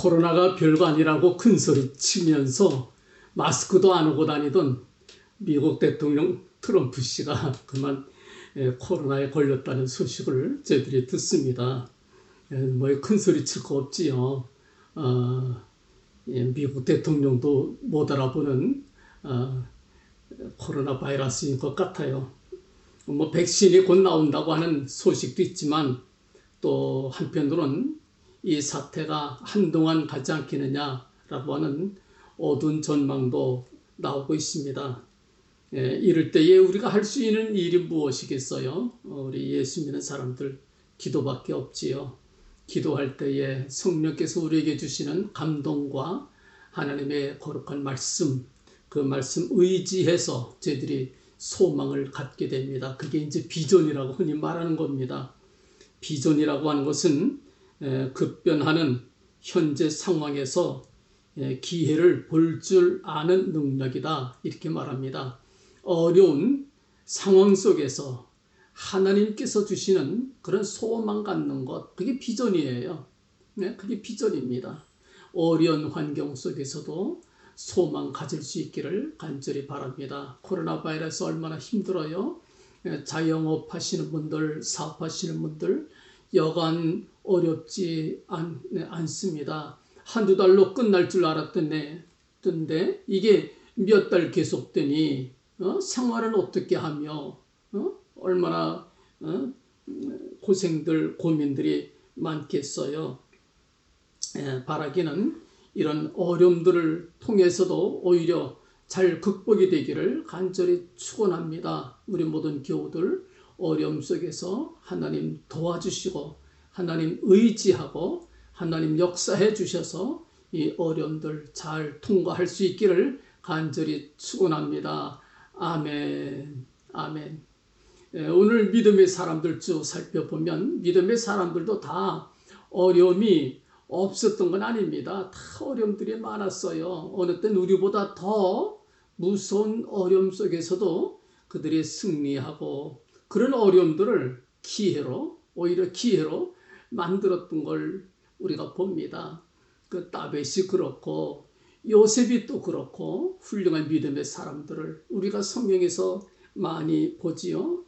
코로나가 별거 아니라고 큰소리 치면서 마스크도 안 하고 다니던 미국 대통령 트럼프 씨가 그만 코로나에 걸렸다는 소식을 저희들이 듣습니다. 뭐 큰소리 칠 거 없지요. 미국 대통령도 못 알아보는 코로나 바이러스인 것 같아요. 뭐 백신이 곧 나온다고 하는 소식도 있지만 또 한편으로는 이 사태가 한동안 가지 않겠느냐라고 하는 어두운 전망도 나오고 있습니다. 이럴 때에 우리가 할 수 있는 일이 무엇이겠어요? 우리 예수 믿는 사람들 기도밖에 없지요. 기도할 때에 성령께서 우리에게 주시는 감동과 하나님의 거룩한 말씀, 그 말씀 의지해서 저희들이 소망을 갖게 됩니다. 그게 이제 비전이라고 흔히 말하는 겁니다. 비전이라고 하는 것은 급변하는 현재 상황에서 기회를 볼 줄 아는 능력이다, 이렇게 말합니다. 어려운 상황 속에서 하나님께서 주시는 그런 소망 갖는 것, 그게 비전이에요. 그게 비전입니다. 어려운 환경 속에서도 소망 가질 수 있기를 간절히 바랍니다. 코로나 바이러스 얼마나 힘들어요. 자영업 하시는 분들, 사업하시는 분들 여간 어렵지 않습니다. 한두 달로 끝날 줄 알았던데 이게 몇 달 계속되니 생활은 어떻게 하며 얼마나 고생들, 고민들이 많겠어요. 바라기는 이런 어려움들을 통해서도 오히려 잘 극복이 되기를 간절히 축원합니다. 우리 모든 교우들 어려움 속에서 하나님 도와주시고 하나님 의지하고 하나님 역사해 주셔서 이 어려움들 잘 통과할 수 있기를 간절히 축원합니다. 아멘. 아멘. 오늘 믿음의 사람들 쭉 살펴보면 믿음의 사람들도 다 어려움이 없었던 건 아닙니다. 다 어려움들이 많았어요. 어느 땐 우리보다 더 무서운 어려움 속에서도 그들이 승리하고 그런 어려움들을 오히려 기회로 만들었던 걸 우리가 봅니다. 그 다윗이 그렇고 요셉이 또 그렇고 훌륭한 믿음의 사람들을 우리가 성경에서 많이 보지요.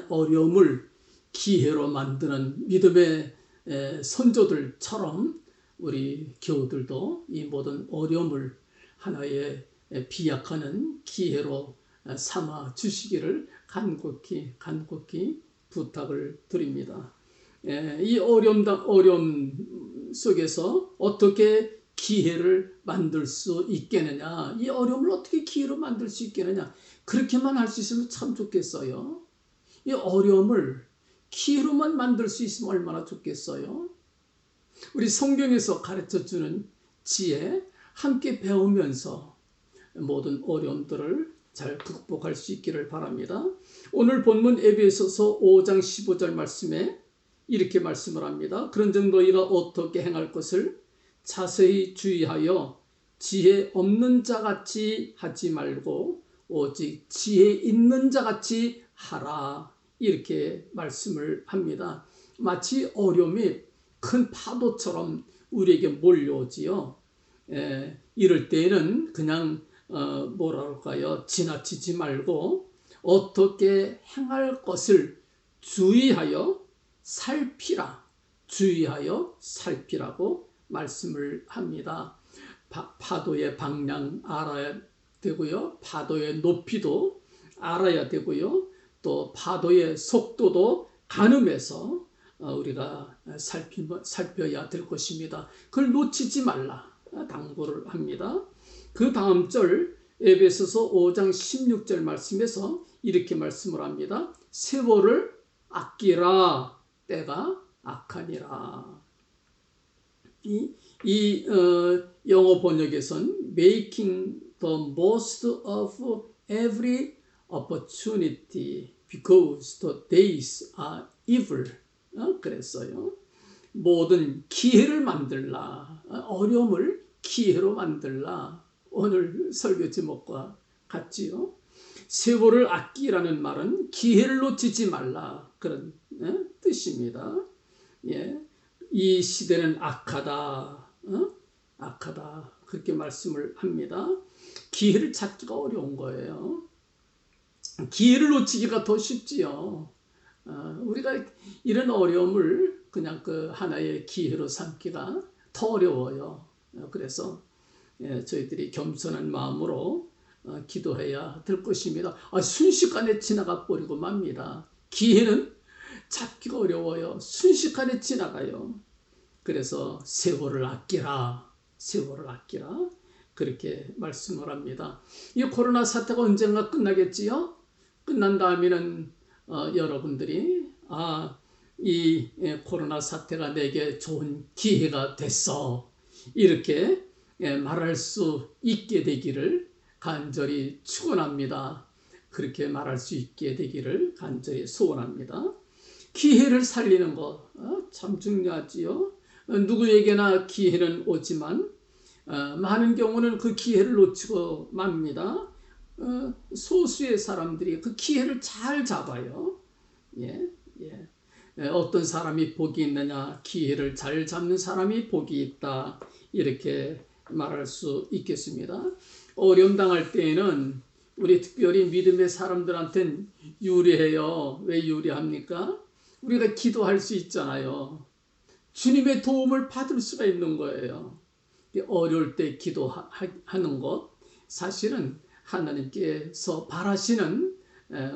어려움을 기회로 만드는 믿음의 선조들처럼 우리 교우들도 이 모든 어려움을 하나의 비약하는 기회로 삼아 주시기를 간곡히 부탁을 드립니다. 이 어려움 속에서 어떻게 기회를 만들 수 있겠느냐, 이 어려움을 어떻게 기회로 만들 수 있겠느냐, 그렇게만 할 수 있으면 참 좋겠어요. 이 어려움을 기회로만 만들 수 있으면 얼마나 좋겠어요. 우리 성경에서 가르쳐주는 지혜 함께 배우면서 모든 어려움들을 잘 극복할 수 있기를 바랍니다. 오늘 본문 에베소서 5장 15절 말씀에 이렇게 말씀을 합니다. 그런즉 너희가 어떻게 행할 것을 자세히 주의하여 지혜 없는 자같이 하지 말고 오직 지혜 있는 자같이 하라, 이렇게 말씀을 합니다. 마치 어려움이 큰 파도처럼 우리에게 몰려오지요. 이럴 때에는 그냥 지나치지 말고 어떻게 행할 것을 주의하여 살피라고 말씀을 합니다. 파도의 방향 알아야 되고요. 파도의 높이도 알아야 되고요. 또 파도의 속도도 가늠해서 우리가 살펴야 될 것입니다. 그걸 놓치지 말라 당부를 합니다. 그 다음 절 에베소서 5장 16절 말씀에서 이렇게 말씀을 합니다. 세월을 아끼라, 때가 악하니라. 이 영어 번역에선 making the most of every opportunity because the days are evil. 그랬어요. 모든 기회를 만들라. 어려움을 기회로 만들라. 오늘 설교 제목과 같지요. 세월을 아끼라는 말은 기회를 놓치지 말라, 그런 뜻입니다. 이 시대는 악하다. 악하다. 그렇게 말씀을 합니다. 기회를 찾기가 어려운 거예요. 기회를 놓치기가 더 쉽지요. 우리가 이런 어려움을 그냥 그 하나의 기회로 삼기가 더 어려워요. 그래서 저희들이 겸손한 마음으로 기도해야 될 것입니다. 순식간에 지나가 버리고 맙니다. 기회는 잡기가 어려워요. 순식간에 지나가요. 그래서 세월을 아끼라. 세월을 아끼라. 그렇게 말씀을 합니다. 이 코로나 사태가 언젠가 끝나겠지요? 끝난 다음에는 여러분들이 이 코로나 사태가 내게 좋은 기회가 됐어. 이렇게 말할 수 있게 되기를 간절히 축원합니다. 그렇게 말할 수 있게 되기를 간절히 소원합니다. 기회를 살리는 것 참 중요하지요. 누구에게나 기회는 오지만 많은 경우는 그 기회를 놓치고 맙니다. 소수의 사람들이 그 기회를 잘 잡아요. 어떤 사람이 복이 있느냐? 기회를 잘 잡는 사람이 복이 있다. 이렇게 말할 수 있겠습니다. 어려움 당할 때에는 우리 특별히 믿음의 사람들한테는 유리해요. 왜 유리합니까? 우리가 기도할 수 있잖아요. 주님의 도움을 받을 수가 있는 거예요. 어려울 때 기도하는 것 사실은 하나님께서 바라시는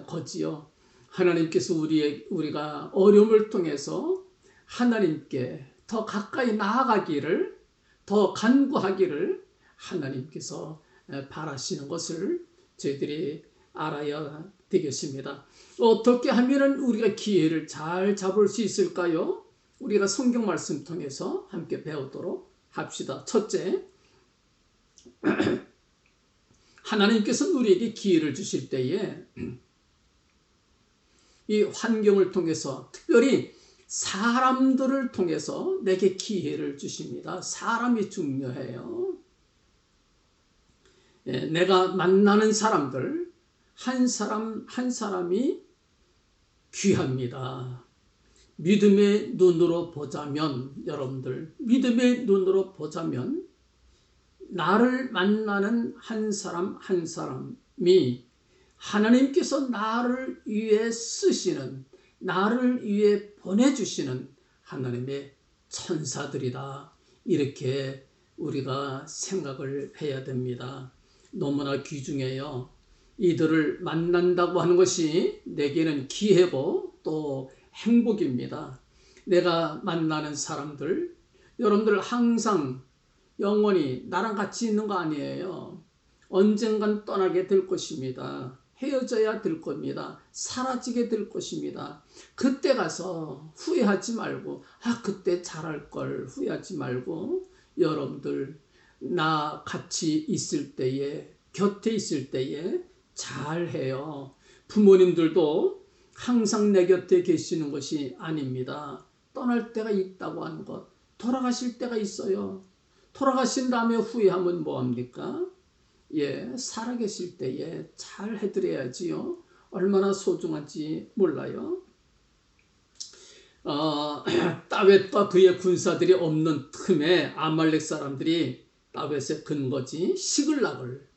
거지요. 하나님께서 우리가 어려움을 통해서 하나님께 더 가까이 나아가기를, 더 간구하기를 하나님께서 바라시는 것을 저희들이 알아야 되겠습니다. 어떻게 하면 우리가 기회를 잘 잡을 수 있을까요? 우리가 성경 말씀 통해서 함께 배우도록 합시다. 첫째, 하나님께서 우리에게 기회를 주실 때에 이 환경을 통해서, 특별히 사람들을 통해서 내게 기회를 주십니다. 사람이 중요해요. 내가 만나는 사람들 한 사람 한 사람이 귀합니다. 믿음의 눈으로 보자면, 여러분들 믿음의 눈으로 보자면 나를 만나는 한 사람 한 사람이 하나님께서 나를 위해 쓰시는, 나를 위해 보내주시는 하나님의 천사들이다. 이렇게 우리가 생각을 해야 됩니다. 너무나 귀중해요. 이들을 만난다고 하는 것이 내게는 기회고 또 행복입니다. 내가 만나는 사람들, 여러분들 항상 영원히 나랑 같이 있는 거 아니에요. 언젠간 떠나게 될 것입니다. 헤어져야 될 겁니다. 사라지게 될 것입니다. 그때 가서 후회하지 말고, 그때 잘할 걸 후회하지 말고, 여러분들 나 같이 있을 때에, 곁에 있을 때에 잘해요. 부모님들도 항상 내 곁에 계시는 것이 아닙니다. 떠날 때가 있다고 하는 것, 돌아가실 때가 있어요. 돌아가신 다음에 후회하면 뭐합니까? 살아계실 때에 잘 해드려야지요. 얼마나 소중한지 몰라요. 다윗과 그의 군사들이 없는 틈에 아말렉 사람들이 다윗의 근거지 시글락을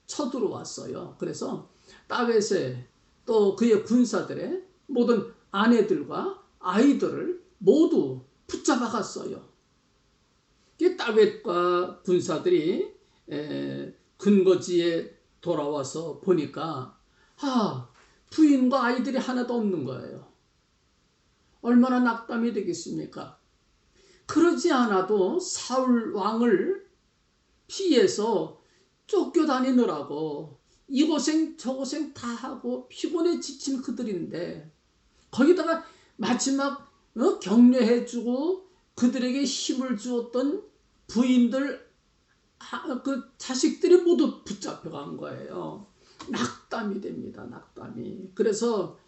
쳐들어왔어요. 그래서 다윗의 또 그의 군사들의 모든 아내들과 아이들을 모두 붙잡아 갔어요. 다윗과 군사들이 근거지에 돌아와서 보니까 부인과 아이들이 하나도 없는 거예요. 얼마나 낙담이 되겠습니까? 그러지 않아도 사울 왕을 피해서 쫓겨다니느라고 이 고생 저 고생 다 하고 피곤해 지친 그들인데, 거기다가 마지막 격려해주고 그들에게 힘을 주었던 부인들, 그 자식들이 모두 붙잡혀간 거예요. 낙담이 됩니다. 낙담이. 그래서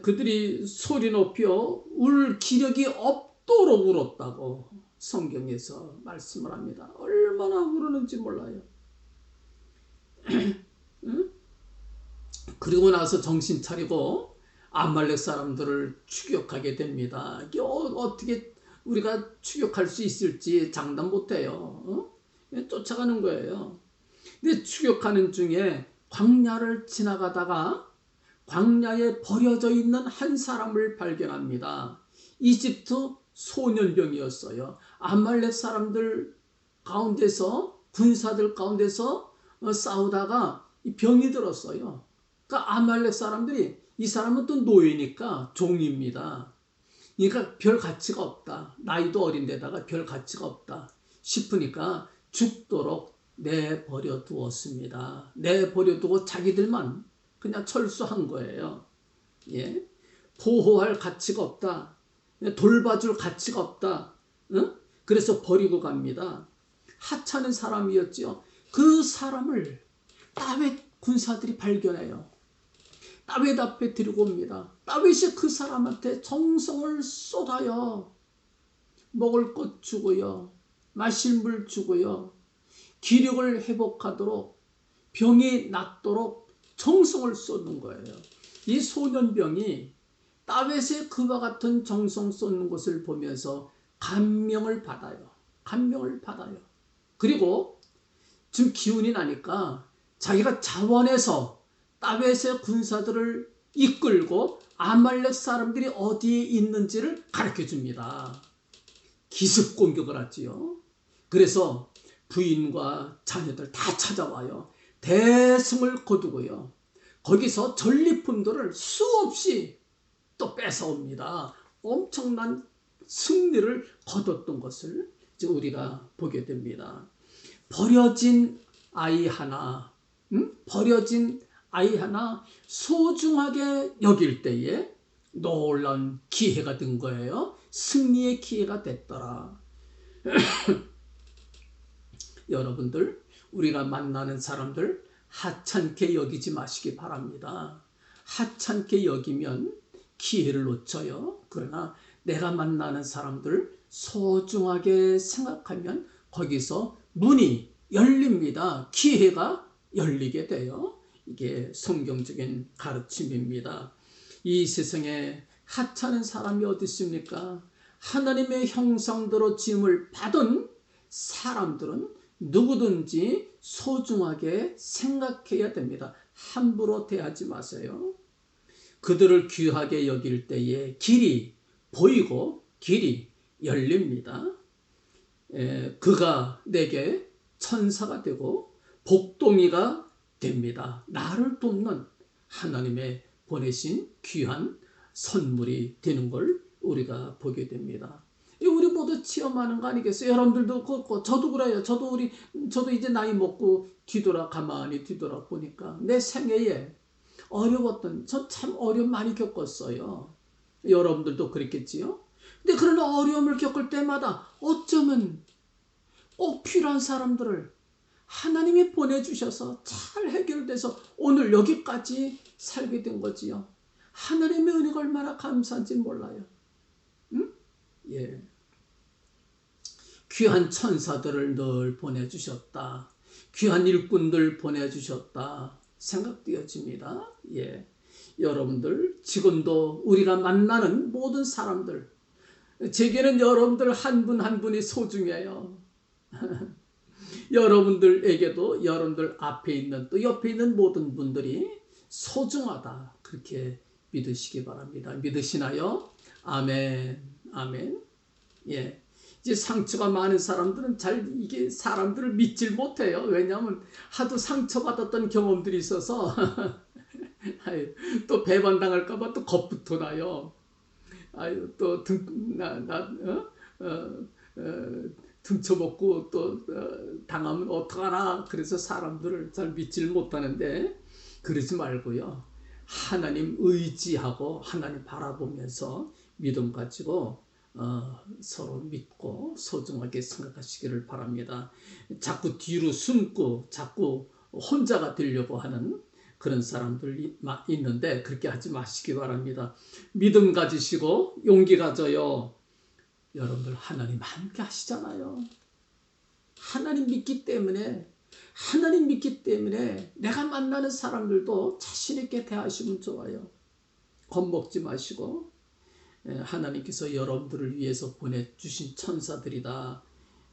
그들이 소리 높여 울 기력이 없도록 울었다고 성경에서 말씀을 합니다. 얼마나 울었는지 몰라요. 그리고 나서 정신 차리고 아말렉 사람들을 추격하게 됩니다. 이게 어떻게 우리가 추격할 수 있을지 장담 못해요. 쫓아가는 거예요. 근데 추격하는 중에 광야를 지나가다가 광야에 버려져 있는 한 사람을 발견합니다. 이집트 소년병이었어요. 아말렉 사람들 가운데서, 군사들 가운데서 싸우다가 병이 들었어요. 그러니까 아말렉 사람들이, 이 사람은 또 노예니까 종입니다. 그러니까 별 가치가 없다. 나이도 어린데다가 별 가치가 없다 싶으니까 죽도록 내버려 두었습니다. 내버려 두고 자기들만 그냥 철수한 거예요. 예? 보호할 가치가 없다. 돌봐줄 가치가 없다. 그래서 버리고 갑니다. 하찮은 사람이었죠. 그 사람을 다윗 군사들이 발견해요. 다윗 앞에 들고 옵니다. 다윗이 그 사람한테 정성을 쏟아요. 먹을 것 주고요. 마실 물 주고요. 기력을 회복하도록, 병이 낫도록 정성을 쏟는 거예요. 이 소년병이 다윗의 그와 같은 정성 쏟는 것을 보면서 감명을 받아요. 감명을 받아요. 그리고 지금 기운이 나니까 자기가 자원해서 다윗의 군사들을 이끌고 아말렉 사람들이 어디에 있는지를 가르쳐 줍니다. 기습 공격을 하지요. 그래서 부인과 자녀들 다 찾아와요. 대승을 거두고요. 거기서 전리품들을 수없이 또 뺏어옵니다. 엄청난 승리를 거뒀던 것을 이제 우리가 보게 됩니다. 버려진 아이 하나, 버려진 아이 하나 소중하게 여길 때에 놀라운 기회가 된 거예요. 승리의 기회가 됐더라. 여러분들, 우리가 만나는 사람들 하찮게 여기지 마시기 바랍니다. 하찮게 여기면 기회를 놓쳐요. 그러나 내가 만나는 사람들 소중하게 생각하면 거기서 문이 열립니다. 기회가 열리게 돼요. 이게 성경적인 가르침입니다. 이 세상에 하찮은 사람이 어디 있습니까? 하나님의 형상대로 지음을 받은 사람들은 누구든지 소중하게 생각해야 됩니다. 함부로 대하지 마세요. 그들을 귀하게 여길 때에 길이 보이고 길이 열립니다. 그가 내게 천사가 되고 복동이가 됩니다. 나를 돕는 하나님의 보내신 귀한 선물이 되는 걸 우리가 보게 됩니다. 우리 모두 체험하는 거 아니겠어요? 여러분들도 그렇고 저도 그래요. 저도 이제 나이 먹고 가만히 뒤돌아 보니까 내 생애에 어려웠던, 저 참 어려움 많이 겪었어요. 여러분들도 그랬겠지요? 근데 그런 어려움을 겪을 때마다 어쩌면 꼭 필요한 사람들을 하나님이 보내주셔서 잘 해결돼서 오늘 여기까지 살게 된 거지요. 하나님의 은혜가 얼마나 감사한지 몰라요. 예. 귀한 천사들을 늘 보내주셨다. 귀한 일꾼들 보내주셨다. 생각되어집니다. 예. 여러분들, 지금도 우리가 만나는 모든 사람들, 제게는 여러분들 한 분 한 분이 소중해요. 여러분들에게도 여러분들 앞에 있는 또 옆에 있는 모든 분들이 소중하다. 그렇게 믿으시기 바랍니다. 믿으시나요? 아멘. 아멘. 예. 이제 상처가 많은 사람들은 이게 사람들을 믿질 못해요. 왜냐하면 하도 상처받았던 경험들이 있어서 또 배반당할까봐 또 겁부터 나요. 또 등쳐먹고 또 당하면 어떡하나. 그래서 사람들을 잘 믿질 못하는데 그러지 말고요. 하나님 의지하고 하나님 바라보면서 믿음 가지고 서로 믿고 소중하게 생각하시기를 바랍니다. 자꾸 뒤로 숨고 자꾸 혼자가 되려고 하는 그런 사람들이 있는데 그렇게 하지 마시기 바랍니다. 믿음 가지시고 용기 가져요. 여러분들 하나님 함께 하시잖아요. 하나님 믿기 때문에 내가 만나는 사람들도 자신 있게 대하시면 좋아요. 겁먹지 마시고 하나님께서 여러분들을 위해서 보내주신 천사들이다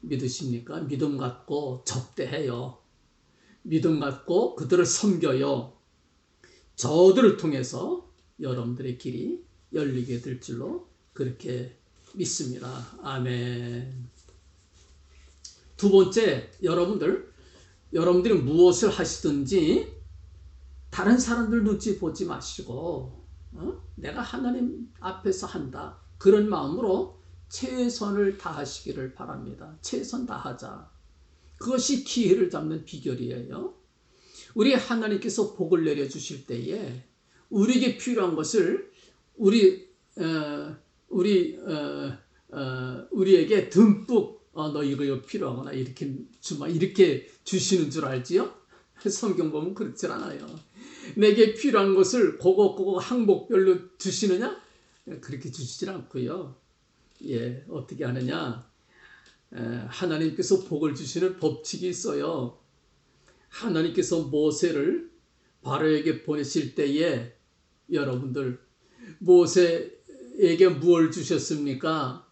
믿으십니까? 믿음 갖고 접대해요. 믿음 갖고 그들을 섬겨요. 저들을 통해서 여러분들의 길이 열리게 될 줄로 그렇게 믿습니다. 아멘. 두 번째, 여러분들이 무엇을 하시든지 다른 사람들 눈치 보지 마시고 내가 하나님 앞에서 한다. 그런 마음으로 최선을 다하시기를 바랍니다. 최선 다하자. 그것이 기회를 잡는 비결이에요. 우리 하나님께서 복을 내려주실 때에 우리에게 필요한 것을 우리에게 듬뿍 너 이거 필요하거나 이렇게 주시는 줄 알지요? 성경 보면 그렇지 않아요. 내게 필요한 것을 그거 항목별로 주시느냐? 그렇게 주시질 않고요. 어떻게 하느냐? 하나님께서 복을 주시는 법칙이 있어요. 하나님께서 모세를 바로에게 보내실 때에 여러분들 모세에게 무엇을 주셨습니까?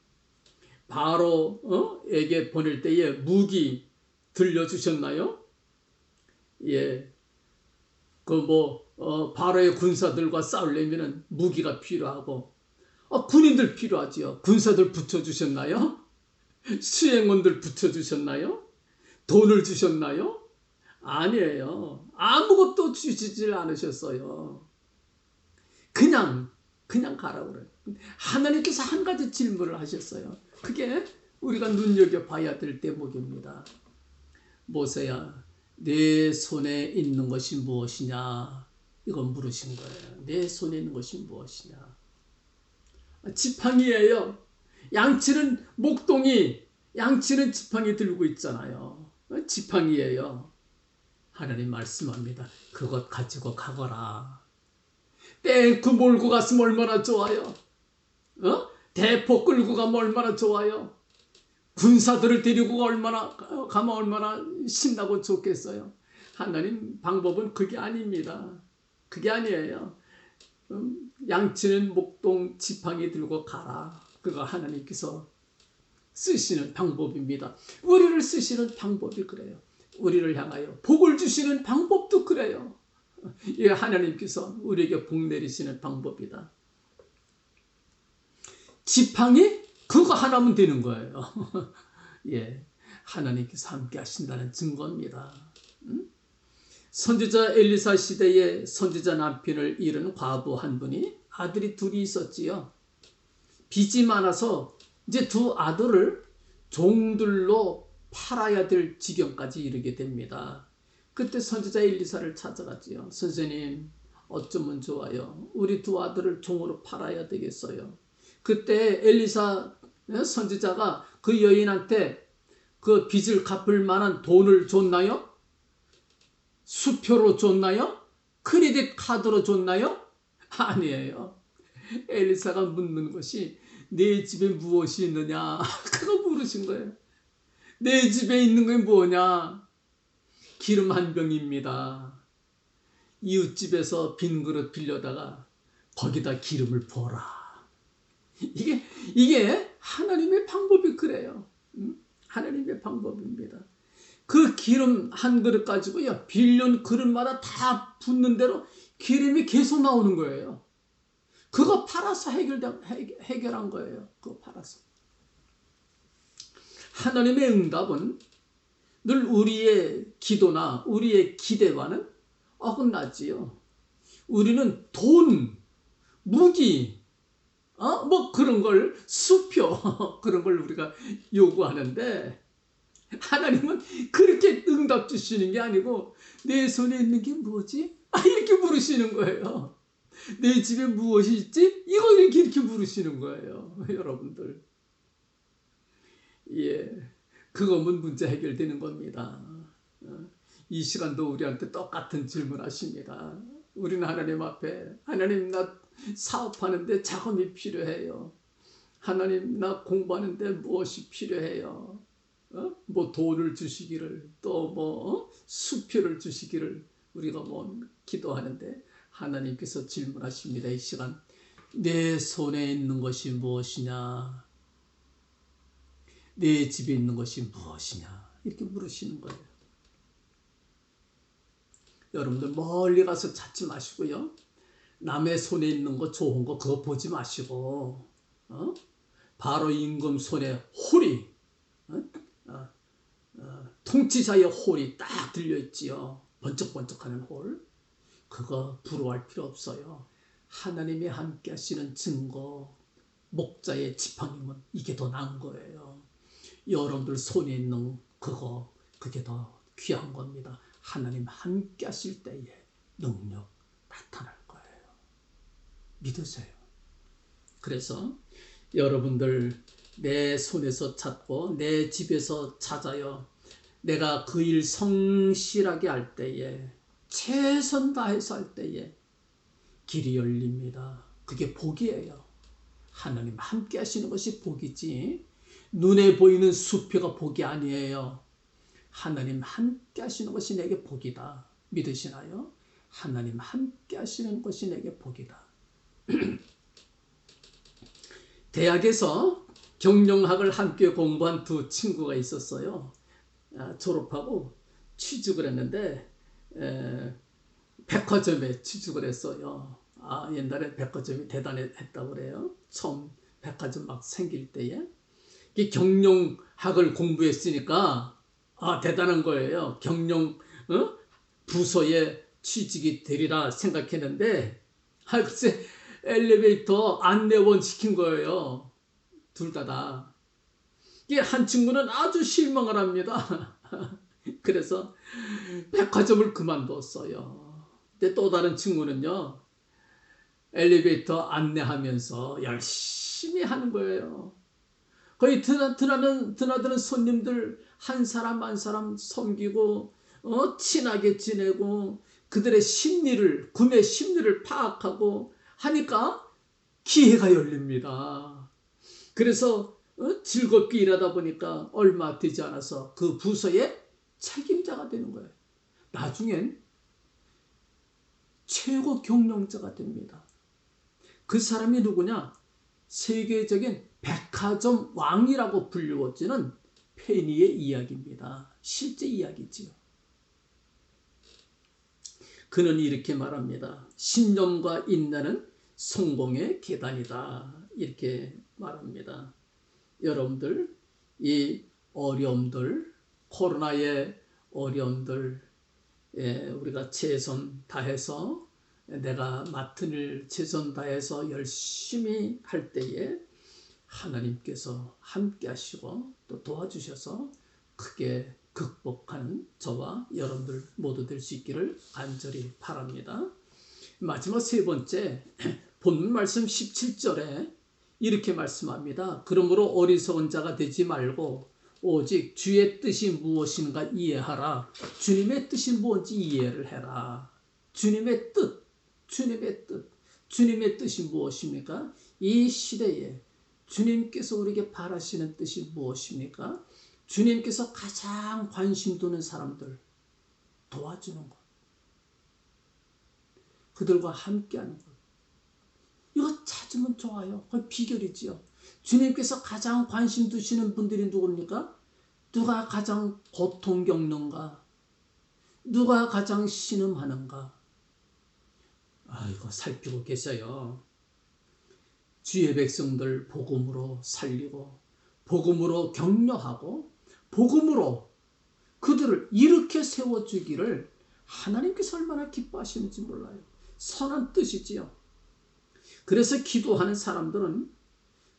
바로에게 보낼 때에 무기 들려주셨나요? 바로의 군사들과 싸우려면 무기가 필요하고 군인들 필요하지요. 군사들 붙여주셨나요? 수행원들 붙여주셨나요? 돈을 주셨나요? 아니에요. 아무것도 주시질 않으셨어요. 그냥 가라고 그래요. 하나님께서 한 가지 질문을 하셨어요. 그게 우리가 눈여겨봐야 될 대목입니다. 모세야, 내 손에 있는 것이 무엇이냐? 이건 물으신 거예요. 내 손에 있는 것이 무엇이냐? 지팡이예요. 양치는 목동이, 양치는 지팡이 들고 있잖아요. 지팡이예요. 하나님 말씀합니다. 그것 가지고 가거라. 탱크 몰고 갔으면 얼마나 좋아요. 대포 끌고 가면 얼마나 좋아요. 군사들을 데리고 가면 얼마나 신나고 좋겠어요. 하나님 방법은 그게 아닙니다. 그게 아니에요. 양치는 목동 지팡이 들고 가라. 그거 하나님께서 쓰시는 방법입니다. 우리를 쓰시는 방법이 그래요. 우리를 향하여 복을 주시는 방법도 그래요. 이 하나님께서 우리에게 복 내리시는 방법이다. 지팡이? 그거 하나면 되는 거예요. 하나님께서 함께 하신다는 증거입니다. 선지자 엘리사 시대에 선지자 남편을 잃은 과부 한 분이 아들이 둘이 있었지요. 빚이 많아서 이제 두 아들을 종들로 팔아야 될 지경까지 이르게 됩니다. 그때 선지자 엘리사를 찾아갔지요. 선생님, 어쩌면 좋아요. 우리 두 아들을 종으로 팔아야 되겠어요. 그때 엘리사 선지자가 그 여인한테 그 빚을 갚을 만한 돈을 줬나요? 수표로 줬나요? 크레딧 카드로 줬나요? 아니에요. 엘리사가 묻는 것이 내 집에 무엇이 있느냐? 그거 물으신 거예요. 내 집에 있는 게 뭐냐? 기름 한 병입니다. 이웃집에서 빈 그릇 빌려다가 거기다 기름을 부어라. 이게 하나님의 방법이 그래요. 하나님의 방법입니다. 그 기름 한 그릇 가지고요, 빌린 그릇마다 다 붓는 대로 기름이 계속 나오는 거예요. 그거 팔아서 해결한 거예요. 그거 팔아서. 하나님의 응답은 늘 우리의 기도나 우리의 기대와는 어긋나지요. 우리는 돈, 무기, 그런 걸, 수표, 그런 걸 우리가 요구하는데, 하나님은 그렇게 응답 주시는 게 아니고, 내 손에 있는 게 뭐지? 이렇게 물으시는 거예요. 내 집에 무엇이 있지? 이렇게 물으시는 거예요. 여러분들. 그거면 문제 해결되는 겁니다. 이 시간도 우리한테 똑같은 질문 하십니다. 우리는 하나님 앞에, 하나님 나 사업하는데 자금이 필요해요. 하나님 나 공부하는데 무엇이 필요해요. 돈을 주시기를, 또 수표를 주시기를 우리가 기도하는데 하나님께서 질문하십니다. 이 시간 내 손에 있는 것이 무엇이냐? 내 집에 있는 것이 무엇이냐? 이렇게 물으시는 거예요. 여러분들 멀리 가서 찾지 마시고요. 남의 손에 있는 거 좋은 거 그거 보지 마시고 바로 임금 손에 홀이 통치자의 홀이 딱 들려있지요. 번쩍번쩍하는 홀. 그거 부러워할 필요 없어요. 하나님이 함께 하시는 증거, 목자의 지팡이면 이게 더 나은 거예요. 여러분들 손에 있는 그거, 그게 더 귀한 겁니다. 하나님 함께 하실 때에 능력 나타날 거예요. 믿으세요. 그래서 여러분들 내 손에서 찾고 내 집에서 찾아요. 내가 그 일 성실하게 할 때에, 최선 다해서 할 때에 길이 열립니다. 그게 복이에요. 하나님 함께 하시는 것이 복이지 눈에 보이는 수표가 복이 아니에요. 하나님 함께 하시는 것이 내게 복이다. 믿으시나요? 하나님 함께 하시는 것이 내게 복이다. 대학에서 경영학을 함께 공부한 두 친구가 있었어요. 졸업하고 취직을 했는데 백화점에 취직을 했어요. 옛날에 백화점이 대단했다고 그래요. 처음 백화점 막 생길 때에. 이 경영학을 공부했으니까 대단한 거예요. 경영 부서에 취직이 되리라 생각했는데 글쎄 엘리베이터 안내원 시킨 거예요. 둘 다. 이게 한 친구는 아주 실망을 합니다. 그래서 백화점을 그만뒀어요. 근데 또 다른 친구는요. 엘리베이터 안내하면서 열심히 하는 거예요. 거의 드나드는 손님들 한 사람 한 사람 섬기고 친하게 지내고 그들의 심리를, 구매 심리를 파악하고 하니까 기회가 열립니다. 그래서 즐겁게 일하다 보니까 얼마 되지 않아서 그 부서의 책임자가 되는 거예요. 나중엔 최고 경영자가 됩니다. 그 사람이 누구냐? 세계적인 백화점 왕이라고 불리워지는 페니의 이야기입니다. 실제 이야기지요. 그는 이렇게 말합니다. 신념과 인내는 성공의 계단이다. 이렇게 말합니다. 여러분들 이 어려움들, 코로나의 어려움들 우리가 최선 다해서 내가 맡은 일 최선 다해서 열심히 할 때에 하나님께서 함께 하시고 또 도와주셔서 크게 극복하는 저와 여러분들 모두 될 수 있기를 간절히 바랍니다. 마지막 세 번째 본문 말씀 17절에 이렇게 말씀합니다. 그러므로 어리석은 자가 되지 말고 오직 주의 뜻이 무엇인가 이해하라. 주님의 뜻이 뭔지 이해를 해라. 주님의 뜻, 주님의 뜻, 주님의 뜻이 무엇입니까? 이 시대에 주님께서 우리에게 바라시는 뜻이 무엇입니까? 주님께서 가장 관심 두는 사람들 도와주는 것, 그들과 함께하는 것, 이거 찾으면 좋아요. 그게 비결이지요. 주님께서 가장 관심 두시는 분들이 누굽니까? 누가 가장 고통 겪는가? 누가 가장 신음하는가? 이거 살피고 계셔요. 주의 백성들 복음으로 살리고 복음으로 격려하고 복음으로 그들을 이렇게 세워주기를 하나님께서 얼마나 기뻐하시는지 몰라요. 선한 뜻이지요. 그래서 기도하는 사람들은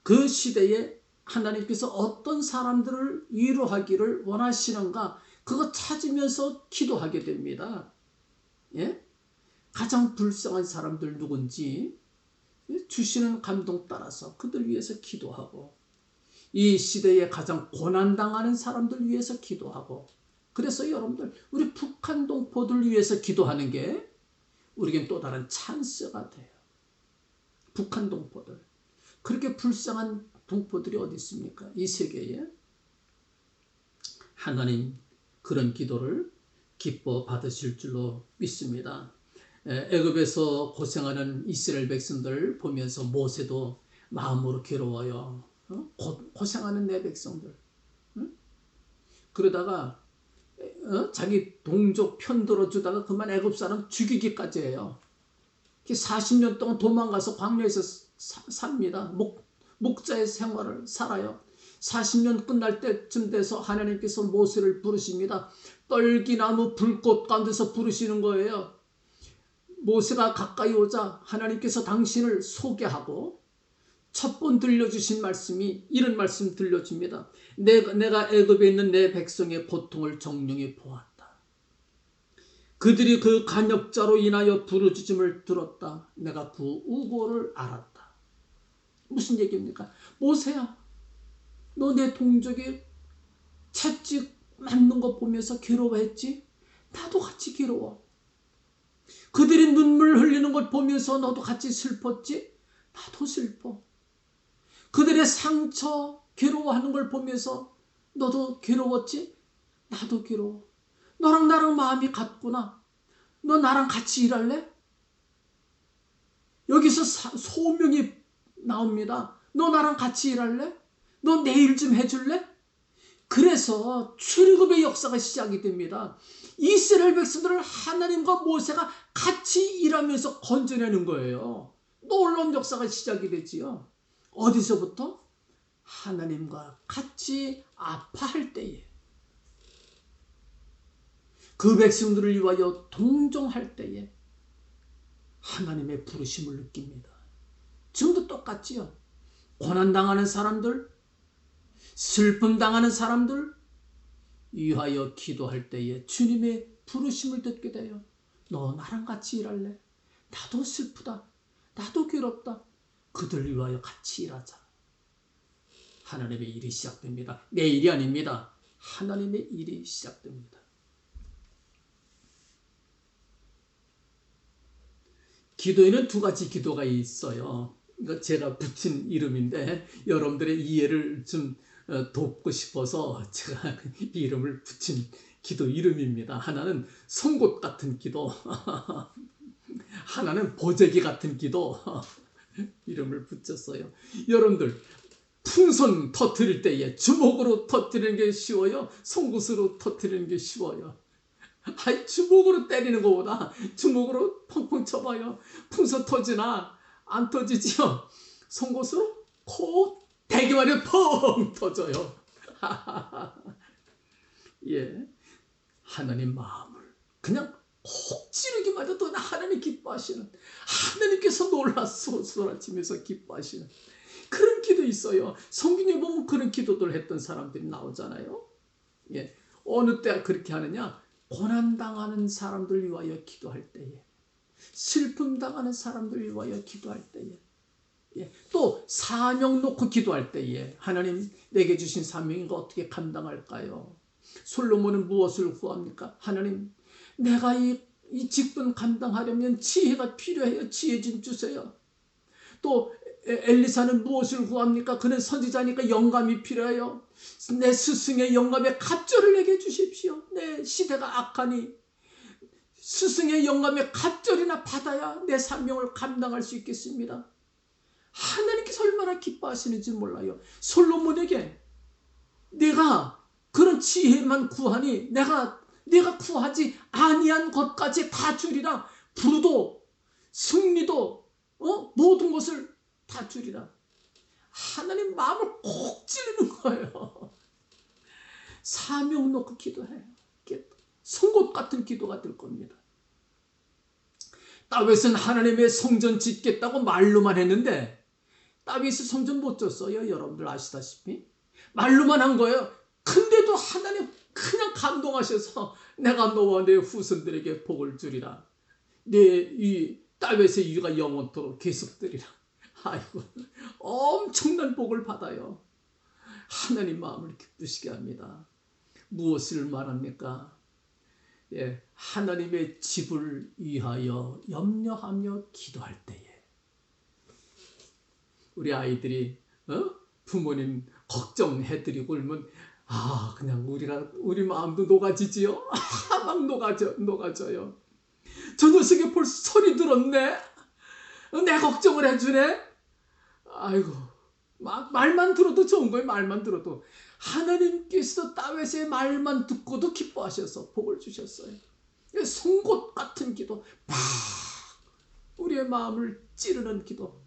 그 시대에 하나님께서 어떤 사람들을 위로하기를 원하시는가 그거 찾으면서 기도하게 됩니다. 예? 가장 불쌍한 사람들 누군지 주시는 감동 따라서 그들 위해서 기도하고 이 시대에 가장 고난당하는 사람들 위해서 기도하고 그래서 여러분들 우리 북한 동포들 위해서 기도하는 게 우리에겐 또 다른 찬스가 돼요. 북한 동포들. 그렇게 불쌍한 동포들이 어디 있습니까? 이 세계에. 하나님 그런 기도를 기뻐 받으실 줄로 믿습니다. 애굽에서 고생하는 이스라엘 백성들 보면서 모세도 마음으로 괴로워요. 고생하는 내 백성들. 그러다가 자기 동족 편들어 주다가 그만 애굽 사람 죽이기까지 해요. 40년 동안 도망가서 광야에서 삽니다. 목자의 생활을 살아요. 40년 끝날 때쯤 돼서 하나님께서 모세를 부르십니다. 떨기나무 불꽃 가운데서 부르시는 거예요. 모세가 가까이 오자 하나님께서 당신을 소개하고 첫 번 들려주신 말씀이 이런 말씀 들려줍니다. 내가 애굽에 있는 내 백성의 고통을 정령히 보았다. 그들이 그 간역자로 인하여 부르짖음을 들었다. 내가 그 우고를 알았다. 무슨 얘기입니까? 모세야, 너 내 동족이 채찍 맞는 거 보면서 괴로워했지? 나도 같이 괴로워. 그들이 눈물 흘리는 걸 보면서 너도 같이 슬펐지? 나도 슬퍼. 그들의 상처, 괴로워하는 걸 보면서 너도 괴로웠지? 나도 괴로워. 너랑 나랑 마음이 같구나. 너 나랑 같이 일할래? 여기서 소명이 나옵니다. 너 나랑 같이 일할래? 너 내 일 좀 해줄래? 그래서 출애굽의 역사가 시작이 됩니다. 이스라엘 백성들을 하나님과 모세가 같이 일하면서 건져내는 거예요. 놀라운 역사가 시작이 되지요. 어디서부터? 하나님과 같이 아파할 때에, 그 백성들을 위하여 동정할 때에 하나님의 부르심을 느낍니다. 지금도 똑같지요. 고난당하는 사람들, 슬픔 당하는 사람들 위하여 기도할 때에 주님의 부르심을 듣게 돼요. 너 나랑 같이 일할래? 나도 슬프다. 나도 괴롭다. 그들 위하여 같이 일하자. 하나님의 일이 시작됩니다. 내 일이 아닙니다. 하나님의 일이 시작됩니다. 기도에는 두 가지 기도가 있어요. 이거 제가 붙인 이름인데 여러분들의 이해를 좀 돕고 싶어서 제가 이름을 붙인 기도 이름입니다. 하나는 송곳 같은 기도, 하나는 보재기 같은 기도. 이름을 붙였어요. 여러분들 풍선 터뜨릴 때에 주먹으로 터뜨리는 게 쉬워요? 송곳으로 터뜨리는 게 쉬워요? 주먹으로 때리는 것보다 주먹으로 펑펑 쳐봐요. 풍선 터지나 안 터지지요? 송곳으로 콕 대기만 해도 펑 터져요. 예, 하나님 마음을 그냥 콕 찌르기만 해도 하나님 기뻐하시는, 하나님께서 놀라서 쏟아지면서 기뻐하시는 그런 기도 있어요. 성경에 보면 그런 기도들 했던 사람들이 나오잖아요. 예, 어느 때 그렇게 하느냐? 고난당하는 사람들 위하여 기도할 때에, 슬픔 당하는 사람들 위하여 기도할 때에, 예, 또 사명 놓고 기도할 때에 하나님 내게 주신 사명인 거 어떻게 감당할까요? 솔로몬은 무엇을 구합니까? 하나님, 내가 이 직분 감당하려면 지혜가 필요해요. 지혜 좀 주세요. 또 엘리사는 무엇을 구합니까? 그는 선지자니까 영감이 필요해요. 내 스승의 영감에 갑절을 내게 주십시오. 내 시대가 악하니 스승의 영감에 갑절이나 받아야 내 사명을 감당할 수 있겠습니다. 하나님께서 얼마나 기뻐하시는지 몰라요. 솔로몬에게 내가 그런 지혜만 구하니 내가 구하지 아니한 것까지 다 주리라. 부도 승리도 모든 것을 다 주리라. 하나님 마음을 콕 찌르는 거예요. 사명 놓고 기도해요. 송곳 같은 기도가 될 겁니다. 다윗은 하나님의 성전 짓겠다고 말로만 했는데 다윗이 성전 못 졌어요. 여러분들 아시다시피 말로만 한 거예요. 근데도 하나님 그냥 감동하셔서 내가 너와 내 후손들에게 복을 주리라. 이 다윗의 유가 영원토록 계속되리라. 아이고, 엄청난 복을 받아요. 하나님 마음을 기쁘시게 합니다. 무엇을 말합니까? 예, 하나님의 집을 위하여 염려하며 기도할 때에 우리 아이들이 부모님 걱정해드리고 그러면 그냥 우리 마음도 녹아지지요. 막 녹아져요. 저 녀석이 벌써 소리 들었네. 내 걱정을 해주네. 아이고, 말만 들어도 좋은 거예요. 말만 들어도. 하나님께서 다윗의 말만 듣고도 기뻐하셔서 복을 주셨어요. 송곳 같은 기도, 팍 우리의 마음을 찌르는 기도,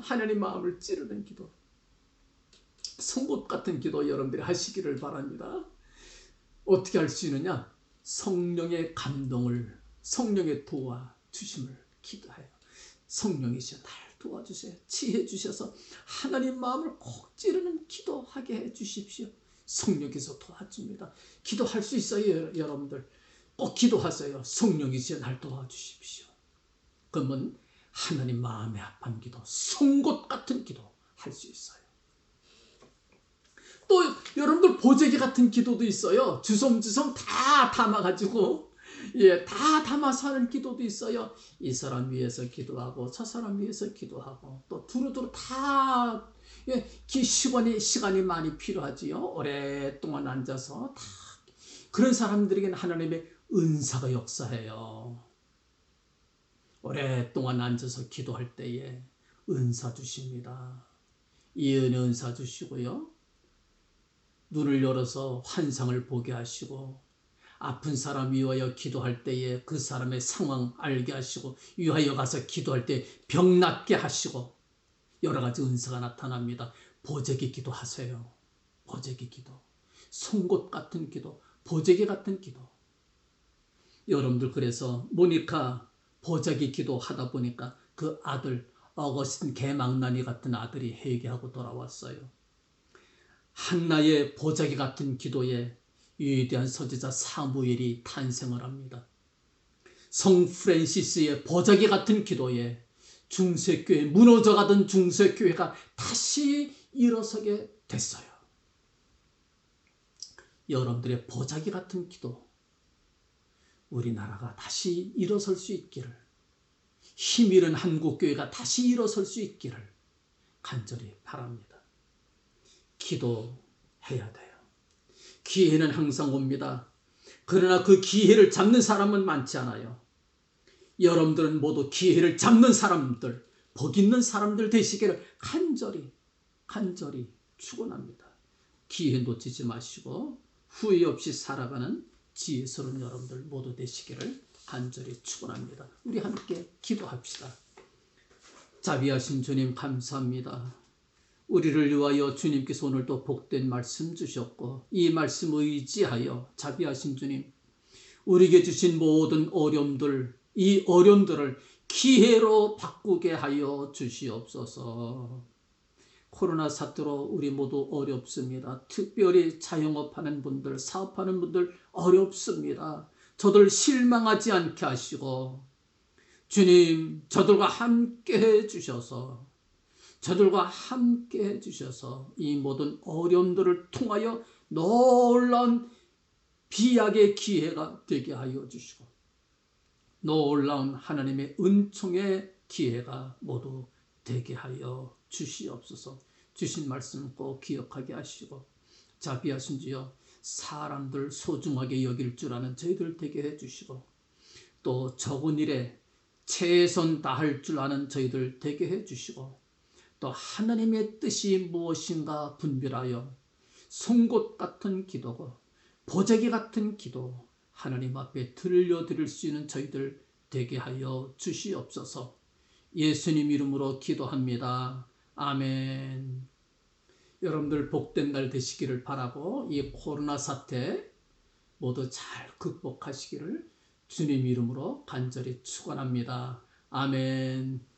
하나님 마음을 찌르는 기도, 송곳 같은 기도 여러분들이 하시기를 바랍니다. 어떻게 할 수 있느냐? 성령의 감동을, 성령의 도와주심을 기도해요. 성령이시여 날 도와주세요. 지혜 주셔서 하나님 마음을 콕 찌르는 기도하게 해 주십시오. 성령께서 도와줍니다. 기도할 수 있어요. 여러분들 꼭 기도하세요. 성령이시여 날 도와주십시오. 그러면 하나님 마음에 합한 기도, 송곳 같은 기도 할 수 있어요. 또 여러분들 보재기 같은 기도도 있어요. 주섬주섬 다 담아가지고 다 담아서 하는 기도도 있어요. 이 사람 위해서 기도하고 저 사람 위해서 기도하고 또 두루두루 다 시간이 많이 필요하지요. 오랫동안 앉아서 다 그런 사람들에게는 하나님의 은사가 역사해요. 오랫동안 앉아서 기도할 때에 은사 주십니다. 이 은사 주시고요. 눈을 열어서 환상을 보게 하시고 아픈 사람 위하여 기도할 때에 그 사람의 상황 알게 하시고 위하여 가서 기도할 때 병 낫게 하시고 여러 가지 은사가 나타납니다. 보재기 기도하세요. 보재기 기도, 송곳 같은 기도, 보재기 같은 기도. 여러분들 그래서 모니카 보재기 기도 하다 보니까 그 아들 어거스틴 개망나니 같은 아들이 회개하고 돌아왔어요. 한나의 보자기 같은 기도에 위대한 선지자 사무엘이 탄생을 합니다. 성 프란시스의 보자기 같은 기도에 중세교회, 무너져가던 중세교회가 다시 일어서게 됐어요. 여러분들의 보자기 같은 기도, 우리나라가 다시 일어설 수 있기를, 힘있는 한국교회가 다시 일어설 수 있기를 간절히 바랍니다. 기도해야 돼요. 기회는 항상 옵니다. 그러나 그 기회를 잡는 사람은 많지 않아요. 여러분들은 모두 기회를 잡는 사람들, 복 있는 사람들 되시기를 간절히 축원합니다. 기회 놓치지 마시고 후회 없이 살아가는 지혜스러운 여러분들 모두 되시기를 간절히 축원합니다. 우리 함께 기도합시다. 자비하신 주님 감사합니다. 우리를 위하여 주님께서 오늘도 복된 말씀 주셨고 이 말씀 의지하여 자비하신 주님, 우리에게 주신 모든 어려움들, 이 어려움들을 기회로 바꾸게 하여 주시옵소서. 코로나 사태로 우리 모두 어렵습니다. 특별히 자영업하는 분들, 사업하는 분들 어렵습니다. 저들 실망하지 않게 하시고 주님 저들과 함께 해주셔서 이 모든 어려움들을 통하여 놀라운 비약의 기회가 되게 하여 주시고 놀라운 하나님의 은총의 기회가 모두 되게 하여 주시옵소서. 주신 말씀 꼭 기억하게 하시고 자비하신 주여 사람들 소중하게 여길 줄 아는 저희들 되게 해주시고 또 적은 일에 최선 다할 줄 아는 저희들 되게 해주시고 또 하나님의 뜻이 무엇인가 분별하여 송곳 같은 기도고 보재기 같은 기도 하나님 앞에 들려드릴 수 있는 저희들 되게 하여 주시옵소서. 예수님 이름으로 기도합니다. 아멘. 여러분들 복된 날 되시기를 바라고 이 코로나 사태 모두 잘 극복하시기를 주님 이름으로 간절히 축원합니다. 아멘.